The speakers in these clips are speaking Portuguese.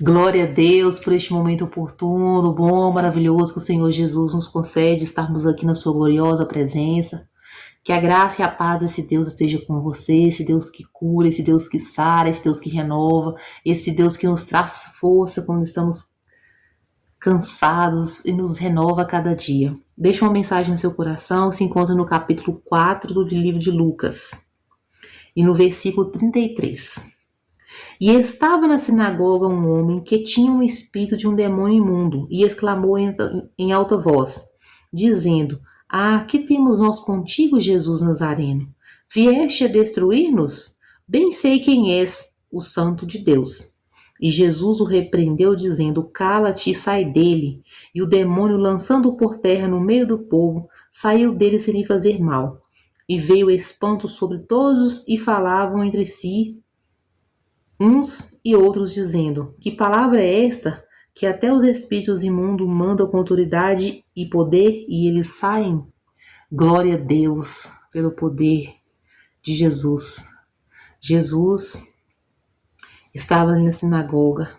Glória a Deus por este momento oportuno, bom, maravilhoso que o Senhor Jesus nos concede estarmos aqui na sua gloriosa presença. Que a graça e a paz desse Deus esteja com você, esse Deus que cura, esse Deus que sara, esse Deus que renova, esse Deus que nos traz força quando estamos cansados e nos renova a cada dia. Deixa uma mensagem no seu coração, se encontra no capítulo 4 do livro de Lucas e no versículo 33. E estava na sinagoga um homem que tinha um espírito de um demônio imundo, e exclamou em alta voz, dizendo: Ah, que temos nós contigo, Jesus Nazareno? Vieste a destruir-nos? Bem sei quem és, o Santo de Deus. E Jesus o repreendeu, dizendo: Cala-te e sai dele. E o demônio, lançando-o por terra no meio do povo, saiu dele sem lhe fazer mal. E veio espanto sobre todos, e falavam entre si uns e outros, dizendo: Que palavra é esta? Que até os espíritos imundos mandam com autoridade e poder, e eles saem? Glória a Deus pelo poder de Jesus. Jesus estava ali na sinagoga.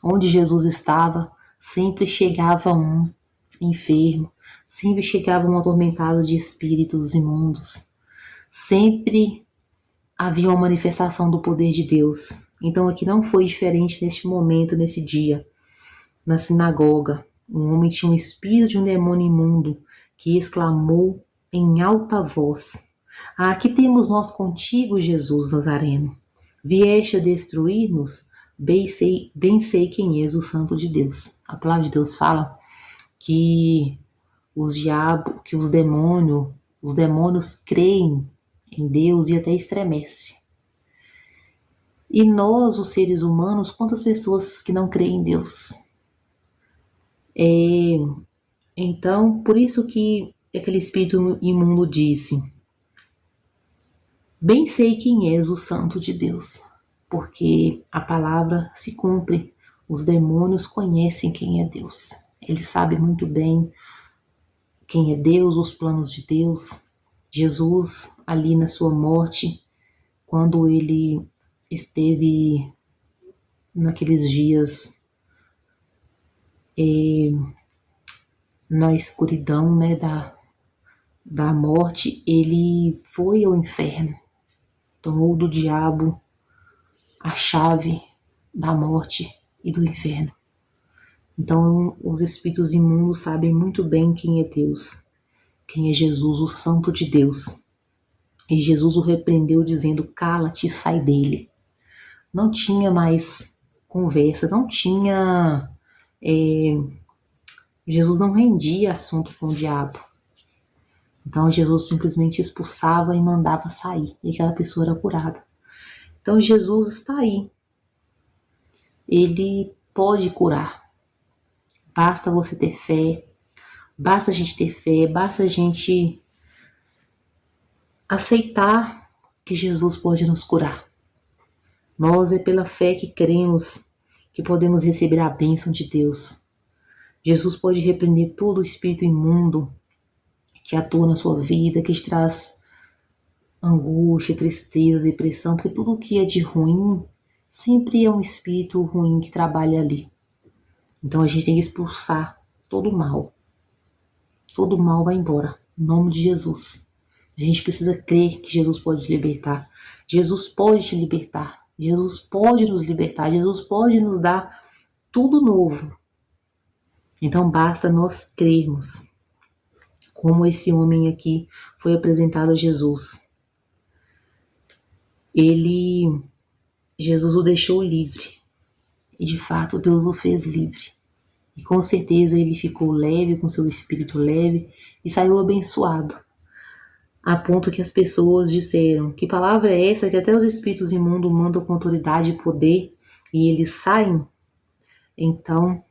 Onde Jesus estava, sempre chegava um enfermo, sempre chegava um atormentado de espíritos imundos. Sempre havia uma manifestação do poder de Deus. Então aqui não foi diferente neste momento, nesse dia. Na sinagoga, um homem tinha um espírito de um demônio imundo que exclamou em alta voz: Ah, que temos nós contigo, Jesus Nazareno? Vieste a destruir-nos? Bem sei quem és, o Santo de Deus. A palavra de Deus fala que os demônios creem em Deus e até estremece. E nós, os seres humanos, quantas pessoas que não creem em Deus? Então, por isso que aquele espírito imundo disse: Bem sei quem és, o Santo de Deus, porque a palavra se cumpre. Os demônios conhecem quem é Deus. Eles sabem muito bem quem é Deus, os planos de Deus. Jesus, ali na sua morte, quando ele esteve naqueles dias na escuridão, né, da morte, ele foi ao inferno, tomou do diabo a chave da morte e do inferno. Então, os espíritos imundos sabem muito bem quem é Deus, quem é Jesus, o Santo de Deus. E Jesus o repreendeu, dizendo: Cala-te e sai dele. Não tinha mais conversa, não tinha. Jesus não rendia assunto com o diabo. Então Jesus simplesmente expulsava e mandava sair, e aquela pessoa era curada. Então Jesus está aí. Ele pode curar. Basta você ter fé, basta a gente ter fé, basta a gente aceitar que Jesus pode nos curar. Nós é pela fé que cremos que podemos receber a bênção de Deus. Jesus pode repreender todo o espírito imundo que atua na sua vida, que te traz angústia, tristeza, depressão, porque tudo que é de ruim sempre é um espírito ruim que trabalha ali. Então a gente tem que expulsar todo o mal. Todo o mal vai embora, em nome de Jesus. A gente precisa crer que Jesus pode te libertar. Jesus pode te libertar. Jesus pode nos libertar. Jesus pode nos dar tudo novo. Então basta nós crermos. Como esse homem aqui foi apresentado a Jesus. Jesus o deixou livre. E de fato Deus o fez livre. E com certeza ele ficou leve, com seu espírito leve, e saiu abençoado. A ponto que as pessoas disseram: Que palavra é essa que até os espíritos imundos mandam com autoridade e poder, e eles saem? Então,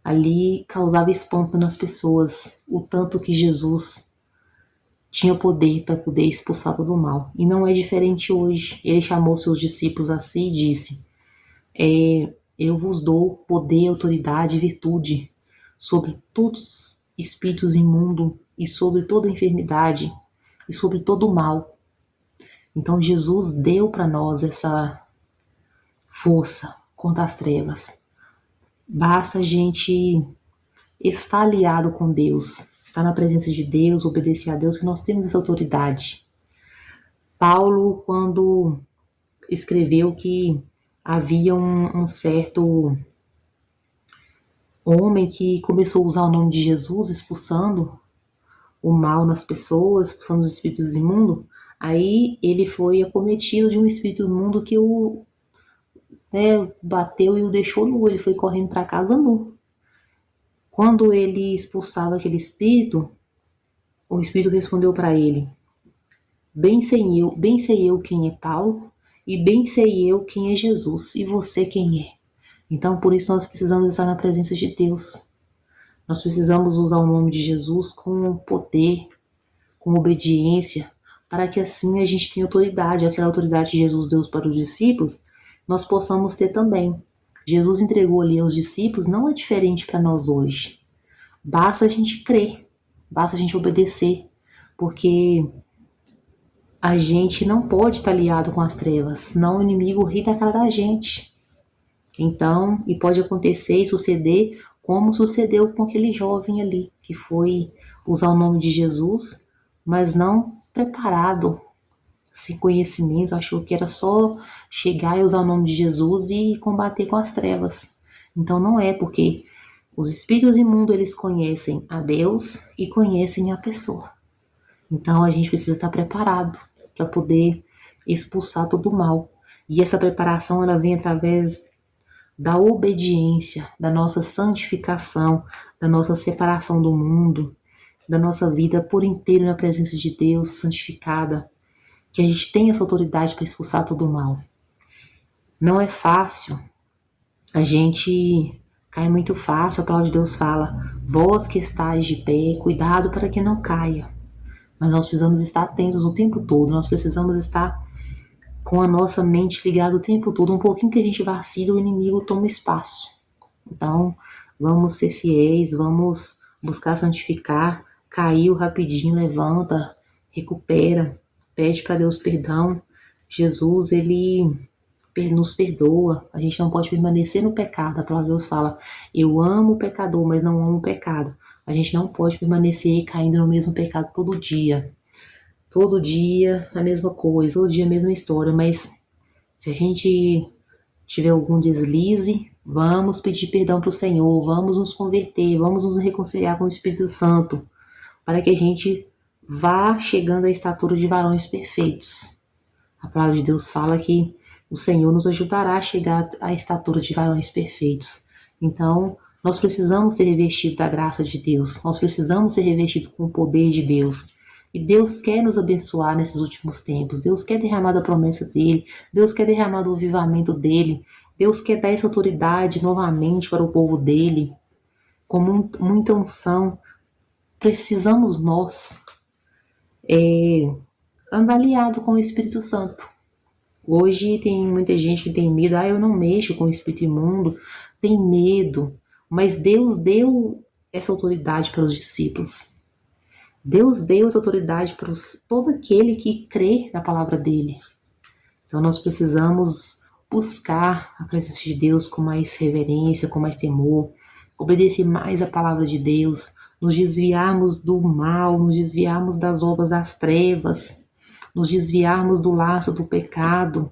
ali causava espanto nas pessoas, o tanto que Jesus tinha poder para poder expulsar todo o mal. E não é diferente hoje. Ele chamou seus discípulos assim e disse: Eu vos dou poder, autoridade e virtude sobre todos os espíritos imundos e sobre toda enfermidade e sobre todo o mal. Então Jesus deu para nós essa força, contra as trevas. Basta a gente estar aliado com Deus, estar na presença de Deus, obedecer a Deus, que nós temos essa autoridade. Paulo, quando escreveu que havia um certo homem que começou a usar o nome de Jesus, expulsando o mal nas pessoas, expulsando os espíritos imundos, aí ele foi acometido de um espírito imundo que o bateu e o deixou nu, ele foi correndo para casa nu. Quando ele expulsava aquele espírito, o espírito respondeu para ele: bem sei eu quem é Paulo, e bem sei eu quem é Jesus, e você quem é. Então, por isso nós precisamos estar na presença de Deus. Nós precisamos usar o nome de Jesus com poder, com obediência, para que assim a gente tenha autoridade, aquela autoridade que Jesus deu para os discípulos, nós possamos ter também. Jesus entregou ali aos discípulos, não é diferente para nós hoje. Basta a gente crer, basta a gente obedecer, porque a gente não pode estar aliado com as trevas, senão o inimigo ri da cara da gente. Então, e pode acontecer e suceder como sucedeu com aquele jovem ali, que foi usar o nome de Jesus, mas não preparado, sem conhecimento, achou que era só chegar e usar o nome de Jesus e combater com as trevas. Então não é, porque os espíritos imundos, eles conhecem a Deus e conhecem a pessoa. Então a gente precisa estar preparado para poder expulsar todo o mal. E essa preparação, ela vem através da obediência, da nossa santificação, da nossa separação do mundo, da nossa vida por inteiro na presença de Deus, santificada, que a gente tem essa autoridade para expulsar todo o mal. Não é fácil, a gente cai muito fácil. A palavra de Deus fala: vós que estáis de pé, cuidado para que não caia. Mas nós precisamos estar atentos o tempo todo, nós precisamos estar com a nossa mente ligada o tempo todo. Um pouquinho que a gente vacila, o inimigo toma espaço. Então, vamos ser fiéis, vamos buscar santificar. Caiu rapidinho, levanta, recupera, pede para Deus perdão. Jesus, ele nos perdoa. A gente não pode permanecer no pecado. A palavra de Deus fala: eu amo o pecador, mas não amo o pecado. A gente não pode permanecer caindo no mesmo pecado todo dia. Todo dia a mesma coisa, todo dia a mesma história. Mas se a gente tiver algum deslize, vamos pedir perdão para o Senhor, vamos nos converter, vamos nos reconciliar com o Espírito Santo, para que a gente vá chegando à estatura de varões perfeitos. A palavra de Deus fala que o Senhor nos ajudará a chegar à estatura de varões perfeitos. Então, nós precisamos ser revestidos da graça de Deus, nós precisamos ser revestidos com o poder de Deus. E Deus quer nos abençoar nesses últimos tempos, Deus quer derramar da promessa dele, Deus quer derramar do avivamento dele, Deus quer dar essa autoridade novamente para o povo dele, com muita unção. Precisamos nós andar aliado com o Espírito Santo. Hoje tem muita gente que tem medo: eu não mexo com o espírito imundo, tem medo. Mas Deus deu essa autoridade para os discípulos. Deus deu essa autoridade para todo aquele que crê na palavra dele. Então nós precisamos buscar a presença de Deus com mais reverência, com mais temor, obedecer mais a palavra de Deus, nos desviarmos do mal, nos desviarmos das obras das trevas, nos desviarmos do laço do pecado,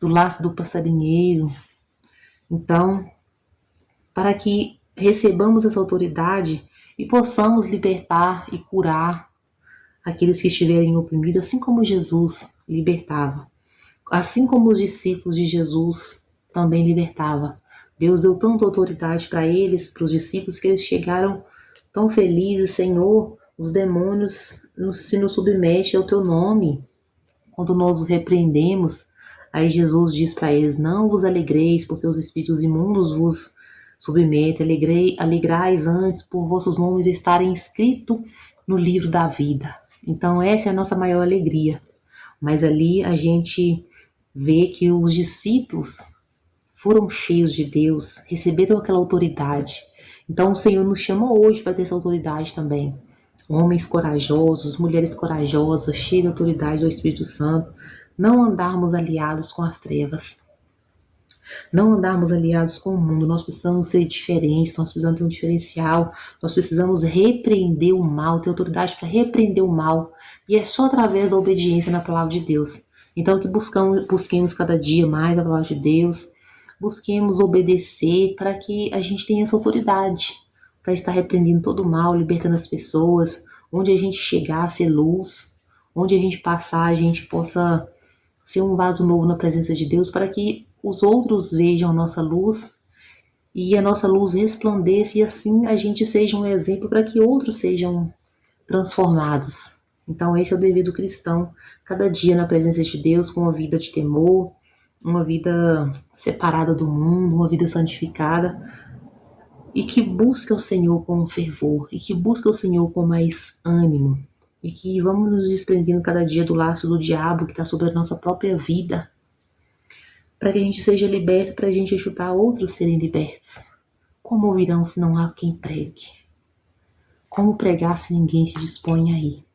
do laço do passarinheiro. Então, para que recebamos essa autoridade e possamos libertar e curar aqueles que estiverem oprimidos, assim como Jesus libertava, assim como os discípulos de Jesus também libertava. Deus deu tanta autoridade para eles, para os discípulos, que eles chegaram tão felizes: Senhor, os demônios se nos submetem ao teu nome. Quando nós os repreendemos, aí Jesus diz para eles: não vos alegreis, porque os espíritos imundos vos submetem, alegrais antes por vossos nomes estarem escritos no livro da vida. Então essa é a nossa maior alegria. Mas ali a gente vê que os discípulos foram cheios de Deus, receberam aquela autoridade. Então o Senhor nos chama hoje para ter essa autoridade também. Homens corajosos, mulheres corajosas, cheios de autoridade do Espírito Santo, não andarmos aliados com as trevas. não andarmos aliados com o mundo. Nós precisamos ser diferentes, nós precisamos ter um diferencial, nós precisamos repreender o mal, ter autoridade para repreender o mal. E é só através da obediência na palavra de Deus. Então, que busquemos cada dia mais a palavra de Deus, busquemos obedecer para que a gente tenha essa autoridade para estar repreendendo todo o mal, libertando as pessoas, onde a gente chegar, ser luz, onde a gente passar, a gente possa ser um vaso novo na presença de Deus, para que os outros vejam a nossa luz e a nossa luz resplandeça, e assim a gente seja um exemplo para que outros sejam transformados. Então esse é o dever do cristão, cada dia na presença de Deus, com uma vida de temor, uma vida separada do mundo, uma vida santificada, e que busca o Senhor com fervor, e que busca o Senhor com mais ânimo, e que vamos nos desprendendo cada dia do laço do diabo que está sobre a nossa própria vida, para que a gente seja liberto, para a gente ajudar outros a serem libertos. Como ouvirão se não há quem pregue? Como pregar se ninguém se dispõe a ir?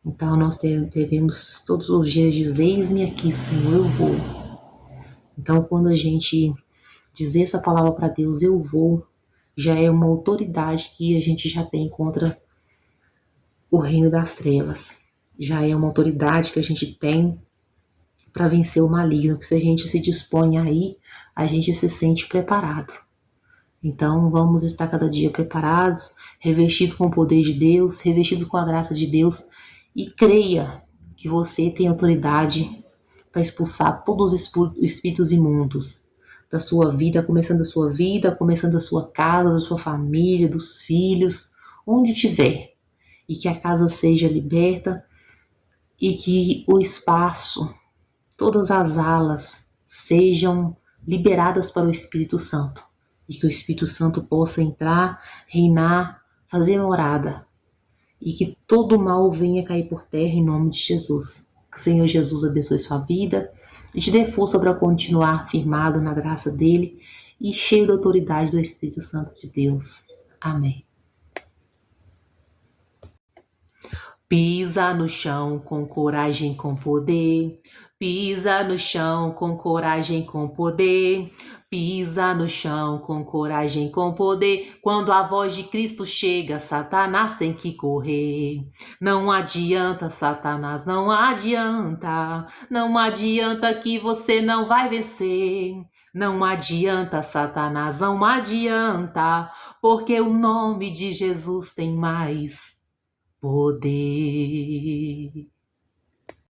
Então nós devemos todos os dias dizer: eis-me aqui, Senhor, eu vou. Então quando a gente dizer essa palavra para Deus, eu vou, já é uma autoridade que a gente já tem contra o reino das trevas. Já é uma autoridade que a gente tem para vencer o maligno, que se a gente se dispõe a ir, a gente se sente preparado. Então vamos estar cada dia preparados, revestidos com o poder de Deus, revestidos com a graça de Deus, e creia que você tem autoridade para expulsar todos os espíritos imundos da sua vida, começando a sua casa, da sua família, dos filhos, onde tiver, e que a casa seja liberta e que o espaço, todas as alas sejam liberadas para o Espírito Santo, e que o Espírito Santo possa entrar, reinar, fazer morada, e que todo mal venha cair por terra em nome de Jesus. Que o Senhor Jesus abençoe sua vida e te dê força para continuar firmado na graça dele e cheio da autoridade do Espírito Santo de Deus. Amém. Pisa no chão com coragem, com poder. Pisa no chão com coragem, com poder. Pisa no chão com coragem, com poder. Quando a voz de Cristo chega, Satanás tem que correr. Não adianta, Satanás, não adianta. Não adianta que você não vai vencer. Não adianta, Satanás, não adianta. Porque o nome de Jesus tem mais poder.